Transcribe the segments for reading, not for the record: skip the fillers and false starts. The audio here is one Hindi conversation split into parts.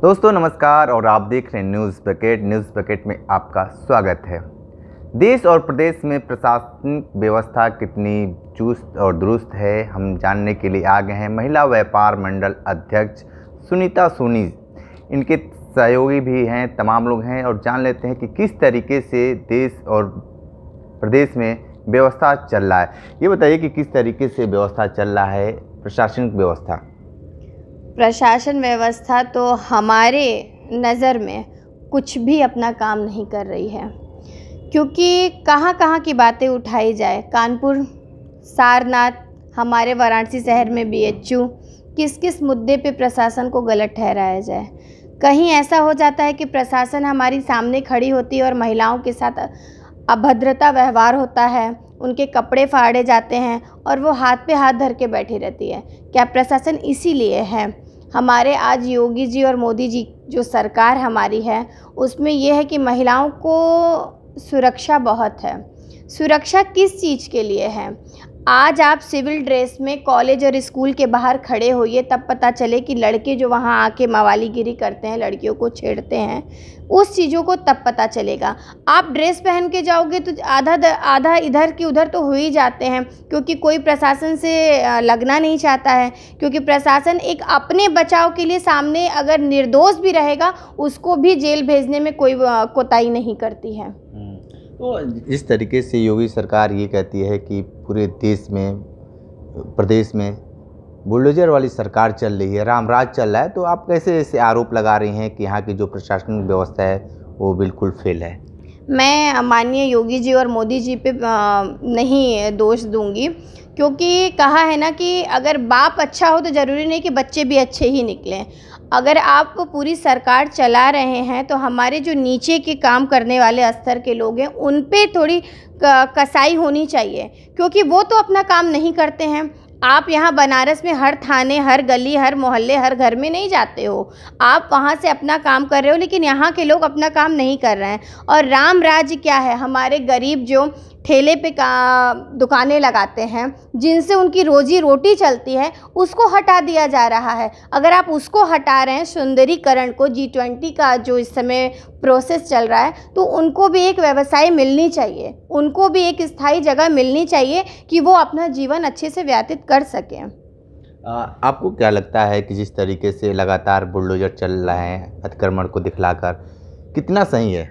दोस्तों नमस्कार और आप देख रहे हैं न्यूज़ बकेट में आपका स्वागत है। देश और प्रदेश में प्रशासनिक व्यवस्था कितनी चुस्त और दुरुस्त है, हम जानने के लिए आ गए हैं महिला व्यापार मंडल अध्यक्ष सुनीता सोनी। इनके सहयोगी भी हैं, तमाम लोग हैं और जान लेते हैं कि किस तरीके से देश और प्रदेश में व्यवस्था चल रहा है। ये बताइए कि किस तरीके से व्यवस्था चल रहा है प्रशासनिक व्यवस्था। प्रशासन व्यवस्था तो हमारे नज़र में कुछ भी अपना काम नहीं कर रही है, क्योंकि कहाँ कहाँ की बातें उठाई जाए। कानपुर, सारनाथ, हमारे वाराणसी शहर में बीएचयू, किस किस मुद्दे पे प्रशासन को गलत ठहराया जाए। कहीं ऐसा हो जाता है कि प्रशासन हमारी सामने खड़ी होती है और महिलाओं के साथ अभद्रता व्यवहार होता है, उनके कपड़े फाड़े जाते हैं और वो हाथ पे हाथ धर के बैठी रहती है। क्या प्रशासन इसीलिए है? हमारे आज योगी जी और मोदी जी जो सरकार हमारी है उसमें यह है कि महिलाओं को सुरक्षा बहुत है। सुरक्षा किस चीज़ के लिए है? आज आप सिविल ड्रेस में कॉलेज और स्कूल के बाहर खड़े होइए, तब पता चले कि लड़के जो वहाँ आके मवालीगिरी करते हैं, लड़कियों को छेड़ते हैं, उस चीज़ों को तब पता चलेगा। आप ड्रेस पहन के जाओगे तो आधा इधर की उधर तो हो ही जाते हैं, क्योंकि कोई प्रशासन से लगना नहीं चाहता है, क्योंकि प्रशासन एक अपने बचाव के लिए सामने अगर निर्दोष भी रहेगा उसको भी जेल भेजने में कोई कोताही नहीं करती है। तो इस तरीके से योगी सरकार ये कहती है कि पूरे देश में, प्रदेश में बुलडोजर वाली सरकार चल रही है, रामराज चल रहा है, तो आप कैसे ऐसे आरोप लगा रही हैं कि यहाँ की जो प्रशासनिक व्यवस्था है वो बिल्कुल फेल है? मैं माननीय योगी जी और मोदी जी पे नहीं दोष दूंगी, क्योंकि कहा है ना कि अगर बाप अच्छा हो तो ज़रूरी नहीं कि बच्चे भी अच्छे ही निकलें। अगर आप पूरी सरकार चला रहे हैं तो हमारे जो नीचे के काम करने वाले स्तर के लोग हैं उन पे थोड़ी कसाई होनी चाहिए, क्योंकि वो तो अपना काम नहीं करते हैं। आप यहाँ बनारस में हर थाने, हर गली, हर मोहल्ले, हर घर में नहीं जाते हो, आप वहाँ से अपना काम कर रहे हो, लेकिन यहाँ के लोग अपना काम नहीं कर रहे हैं। और राम राज्य क्या है? हमारे गरीब जो ठेले पे दुकानें लगाते हैं, जिनसे उनकी रोजी रोटी चलती है, उसको हटा दिया जा रहा है। अगर आप उसको हटा रहे हैं, सुंदरीकरण को, G20 का जो इस समय प्रोसेस चल रहा है, तो उनको भी एक व्यवसाय मिलनी चाहिए, उनको भी एक स्थायी जगह मिलनी चाहिए कि वो अपना जीवन अच्छे से व्यतीत कर सकें। आपको क्या लगता है कि जिस तरीके से लगातार बुलडोजर चल रहे हैं अतिक्रमण को दिखलाकर, कितना सही है?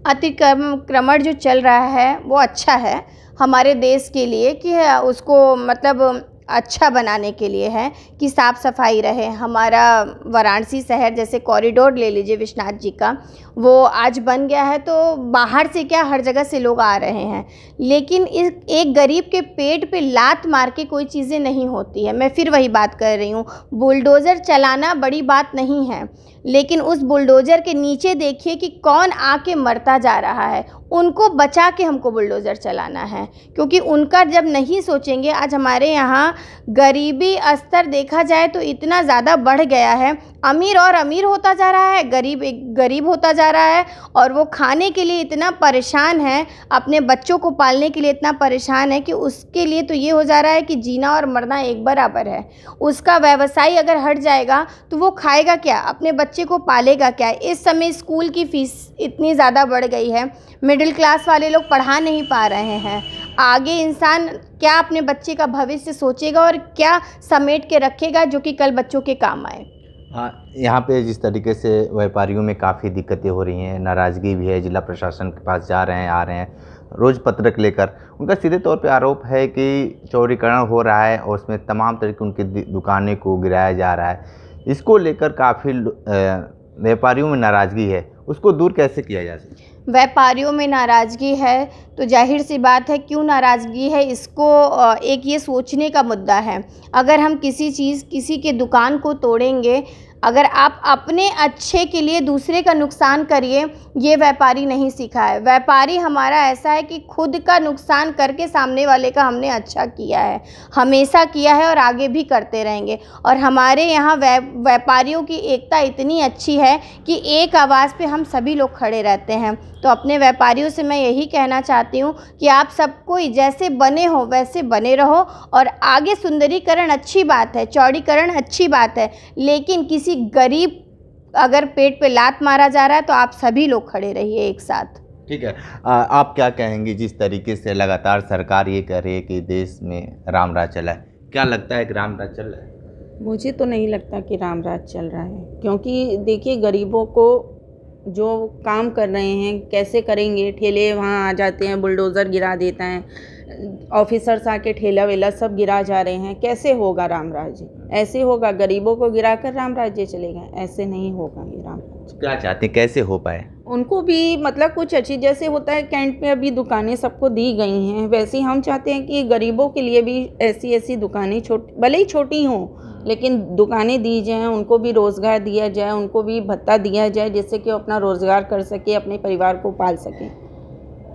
अतिक्रमण जो चल रहा है वो अच्छा है हमारे देश के लिए, कि उसको मतलब अच्छा बनाने के लिए है कि साफ़ सफाई रहे। हमारा वाराणसी शहर जैसे कॉरिडोर ले लीजिए विश्वनाथ जी का, वो आज बन गया है, तो बाहर से क्या हर जगह से लोग आ रहे हैं, लेकिन इस एक गरीब के पेट पे लात मार के कोई चीज़ें नहीं होती है। मैं फिर वही बात कर रही हूँ, बुलडोज़र चलाना बड़ी बात नहीं है, लेकिन उस बुलडोज़र के नीचे देखिए कि कौन आके मरता जा रहा है, उनको बचा के हमको बुलडोज़र चलाना है, क्योंकि उनका जब नहीं सोचेंगे। आज हमारे यहाँ गरीबी स्तर देखा जाए तो इतना ज़्यादा बढ़ गया है, अमीर और अमीर होता जा रहा है, गरीब एक गरीब होता जा रहा है, और वो खाने के लिए इतना परेशान है, अपने बच्चों को पालने के लिए इतना परेशान है कि उसके लिए तो ये हो जा रहा है कि जीना और मरना एक बराबर है। उसका व्यवसाय अगर हट जाएगा तो वो खाएगा क्या, अपने बच्चे को पालेगा क्या? इस समय स्कूल की फ़ीस इतनी ज़्यादा बढ़ गई है, मिडिल क्लास वाले लोग पढ़ा नहीं पा रहे हैं। आगे इंसान क्या अपने बच्चे का भविष्य सोचेगा और क्या समेट के रखेगा जो कि कल बच्चों के काम आए? हाँ, यहाँ पे जिस तरीके से व्यापारियों में काफ़ी दिक्कतें हो रही हैं, नाराज़गी भी है, जिला प्रशासन के पास जा रहे हैं, आ रहे हैं रोज़ पत्रक लेकर। उनका सीधे तौर पे आरोप है कि चौड़ीकरण हो रहा है और उसमें तमाम तरह की उनकी दुकानें को गिराया जा रहा है। इसको लेकर काफ़ी व्यापारियों में नाराज़गी है, उसको दूर कैसे किया जा सकता है? व्यापारियों में नाराज़गी है तो जाहिर सी बात है क्यों नाराज़गी है, इसको एक ये सोचने का मुद्दा है। अगर हम किसी के दुकान को तोड़ेंगे, अगर आप अपने अच्छे के लिए दूसरे का नुकसान करिए, ये व्यापारी नहीं सीखा है। व्यापारी हमारा ऐसा है कि खुद का नुकसान करके सामने वाले का हमने अच्छा किया है, हमेशा किया है और आगे भी करते रहेंगे। और हमारे यहाँ व्यापारियों की एकता इतनी अच्छी है कि एक आवाज़ पे हम सभी लोग खड़े रहते हैं। तो अपने व्यापारियों से मैं यही कहना चाहती हूँ कि आप सबको जैसे बने हो वैसे बने रहो, और आगे सुंदरीकरण अच्छी बात है, चौड़ीकरण अच्छी बात है, लेकिन किसी गरीब अगर पेट पे लात मारा जा रहा है तो आप सभी लोग खड़े रहिए एक साथ। ठीक है, आप क्या कहेंगे जिस तरीके से लगातार सरकार ये कह रही है कि देश में राम राज चला है, क्या लगता है कि राम राज चल रहा है? मुझे तो नहीं लगता कि राम राज चल रहा है, क्योंकि देखिए गरीबों को जो काम कर रहे हैं कैसे करेंगे, ठेले वहाँ आ जाते हैं, बुलडोज़र गिरा देता है, ऑफिसर्स आके ठेला वेला सब गिरा जा रहे हैं, कैसे होगा राम राज्य? ऐसे होगा गरीबों को गिराकर राम राज्य चलेगा? ऐसे नहीं होगा ये राम राज्य। क्या चाहते हैं कैसे हो पाए? उनको भी मतलब कुछ अच्छी, जैसे होता है कैंट में अभी दुकानें सबको दी गई हैं, वैसे ही हम चाहते हैं कि गरीबों के लिए भी ऐसी ऐसी दुकानें छोटी, भले ही छोटी हों, लेकिन दुकानें दी जाएँ, उनको भी रोज़गार दिया जाए, उनको भी भत्ता दिया जाए, जिससे कि वो अपना रोज़गार कर सके, अपने परिवार को पाल सकें।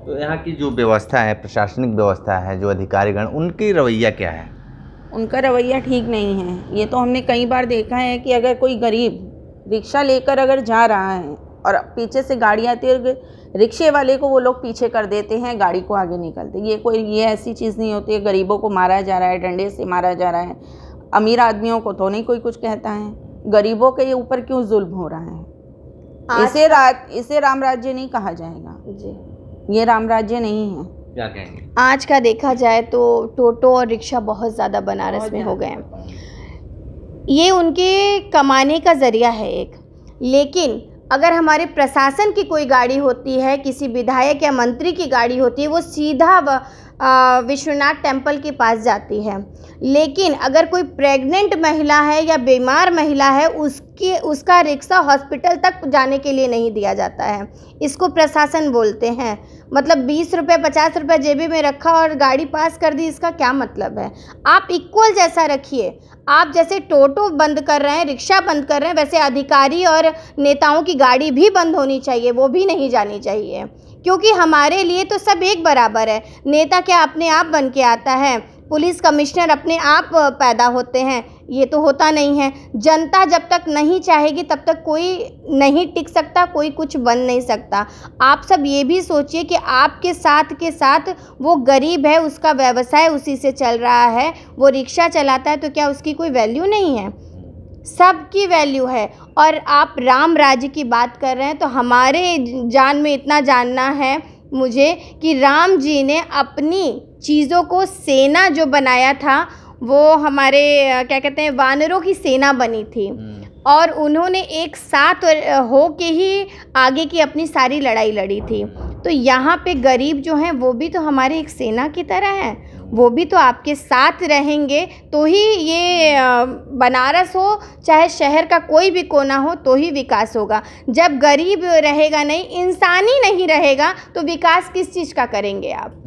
तो यहाँ की जो व्यवस्था है, प्रशासनिक व्यवस्था है, जो अधिकारीगण, उनकी रवैया क्या है? उनका रवैया ठीक नहीं है। ये तो हमने कई बार देखा है कि अगर कोई गरीब रिक्शा लेकर अगर जा रहा है और पीछे से गाड़ी आती है, रिक्शे वाले को वो लोग पीछे कर देते हैं, गाड़ी को आगे निकलते। ये ऐसी चीज़ नहीं होती है। गरीबों को मारा जा रहा है, डंडे से मारा जा रहा है, अमीर आदमियों को तो नहीं कोई कुछ कहता है। गरीबों के ऊपर क्यों जुल्म हो रहा है? इसे राम राज्य नहीं कहा जाएगा जी, ये राम राज्य नहीं है। क्या कहेंगे? आज का देखा जाए तो टोटो और रिक्शा बहुत ज़्यादा बनारस में हो गए हैं। ये उनके कमाने का ज़रिया है एक, लेकिन अगर हमारे प्रशासन की कोई गाड़ी होती है, किसी विधायक या मंत्री की गाड़ी होती है, वो सीधा विश्वनाथ टेम्पल के पास जाती है। लेकिन अगर कोई प्रेग्नेंट महिला है या बीमार महिला है, उसका रिक्शा हॉस्पिटल तक जाने के लिए नहीं दिया जाता है। इसको प्रशासन बोलते हैं। मतलब 20 रुपये 50 रुपये जेबी में रखा और गाड़ी पास कर दी, इसका क्या मतलब है? आप इक्वल जैसा रखिए। आप जैसे टोटो बंद कर रहे हैं, रिक्शा बंद कर रहे हैं, वैसे अधिकारी और नेताओं की गाड़ी भी बंद होनी चाहिए, वो भी नहीं जानी चाहिए, क्योंकि हमारे लिए तो सब एक बराबर है। नेता क्या अपने आप बन के आता है? पुलिस कमिश्नर अपने आप पैदा होते हैं? ये तो होता नहीं है। जनता जब तक नहीं चाहेगी तब तक कोई नहीं टिक सकता, कोई कुछ बन नहीं सकता। आप सब ये भी सोचिए कि आपके साथ के साथ वो गरीब है, उसका व्यवसाय उसी से चल रहा है, वो रिक्शा चलाता है, तो क्या उसकी कोई वैल्यू नहीं है? सबकी वैल्यू है। और आप राम राज्य की बात कर रहे हैं, तो हमारे जान में इतना जानना है मुझे कि राम जी ने अपनी चीज़ों को सेना जो बनाया था, वो हमारे क्या कहते हैं, वानरों की सेना बनी थी, और उन्होंने एक साथ हो के ही आगे की अपनी सारी लड़ाई लड़ी थी। तो यहाँ पे गरीब जो हैं वो भी तो हमारे एक सेना की तरह हैं, वो भी तो आपके साथ रहेंगे तो ही ये बनारस हो चाहे शहर का कोई भी कोना हो तो ही विकास होगा। जब गरीब रहेगा नहीं, इंसानी नहीं रहेगा, तो विकास किस चीज़ का करेंगे आप?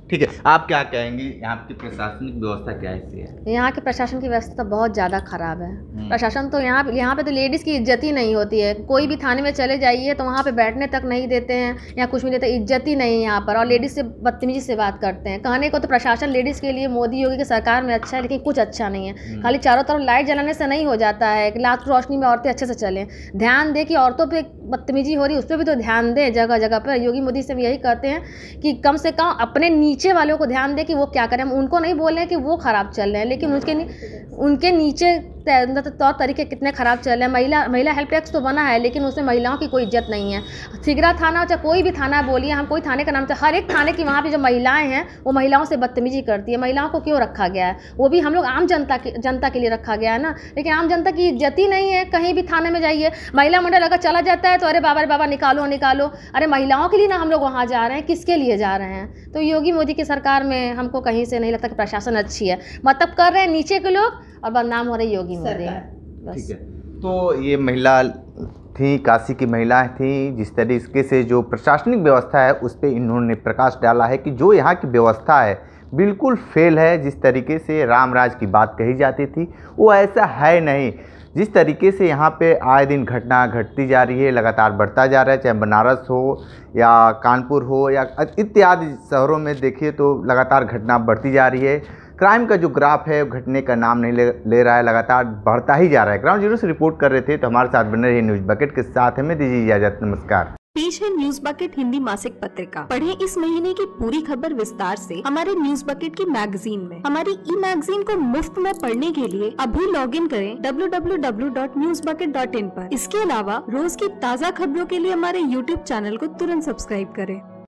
ठीक है, आप क्या कहेंगी? यहाँ की प्रशासनिक व्यवस्था क्या है? यहाँ के प्रशासन की व्यवस्था बहुत ज़्यादा ख़राब है। प्रशासन तो यहाँ पे तो लेडीज़ की इज्जत ही नहीं होती है। कोई भी थाने में चले जाइए तो वहाँ पे बैठने तक नहीं देते हैं या कुछ भी देते, इज्जत ही नहीं है यहाँ पर, और लेडीज़ से बदतमीजी से बात करते हैं। कहने को तो प्रशासन लेडीज़ के लिए मोदी योगी की सरकार में अच्छा है, लेकिन कुछ अच्छा नहीं है। खाली चारों तरफ लाइट जलाने से नहीं हो जाता है कि रात रोशनी में औरतें अच्छे से चलें। ध्यान दे कि औरतों पर बदतमीजी हो रही है, उस पर भी तो ध्यान दें जगह जगह पर। योगी मोदी से हम यही कहते हैं कि कम से कम अपने नीचे वालों को ध्यान दे कि वो क्या करें। हम उनको नहीं बोल रहे हैं कि वो ख़राब चल रहे हैं, लेकिन उनके नीचे तौर तरीके कितने ख़राब चल रहे हैं। महिला हेल्प डेस्क तो बना है, लेकिन उसमें महिलाओं की कोई इज्जत नहीं है। सिगरा थाना चाहे कोई भी थाना बोलिए, हम कोई थाने का नाम, हर एक थाने की वहाँ पे जो महिलाएं हैं वो महिलाओं से बदतमीजी करती है। महिलाओं को क्यों रखा गया है? वो भी हम लोग आम जनता के लिए रखा गया है ना, लेकिन आम जनता की इज्जत ही नहीं है। कहीं भी थाने में जाइए, महिला मंडल अगर चला जाता है तो अरे बाबा निकालो निकालो। अरे महिलाओं के लिए ना हम लोग वहाँ जा रहे हैं, किसके लिए जा रहे हैं? तो योगी मोदी की सरकार में हमको कहीं से नहीं लगता कि प्रशासन अच्छी है। मतलब कर रहे हैं नीचे के लोग और बदनाम हो रही योगी मोदी। ठीक है, तो ये महिला थी, काशी की महिलाएं थी, जिस तरीके से जो प्रशासनिक व्यवस्था है उस पर इन्होंने प्रकाश डाला है कि जो यहाँ की व्यवस्था है बिल्कुल फेल है। जिस तरीके से राम राज की बात कही जाती थी वो ऐसा है नहीं। जिस तरीके से यहाँ पे आए दिन घटना घटती जा रही है, लगातार बढ़ता जा रहा है, चाहे बनारस हो या कानपुर हो या इत्यादि शहरों में देखिए तो लगातार घटना बढ़ती जा रही है। क्राइम का जो ग्राफ है घटने का नाम नहीं ले रहा है, लगातार बढ़ता ही जा रहा है। ग्राउंड जीरो से रिपोर्ट कर रहे थे, तो हमारे साथ बने रहिए न्यूज़ बकेट के साथ। हमें दीजिए इजाज़त, नमस्कार। पेश है न्यूज बकेट हिंदी मासिक पत्रिका। पढ़ें इस महीने की पूरी खबर विस्तार से हमारे न्यूज बकेट की मैगजीन में। हमारी ई मैगजीन को मुफ्त में पढ़ने के लिए अभी लॉगिन करें www.newsbucket.in पर। इसके अलावा रोज की ताज़ा खबरों के लिए हमारे YouTube चैनल को तुरंत सब्सक्राइब करें।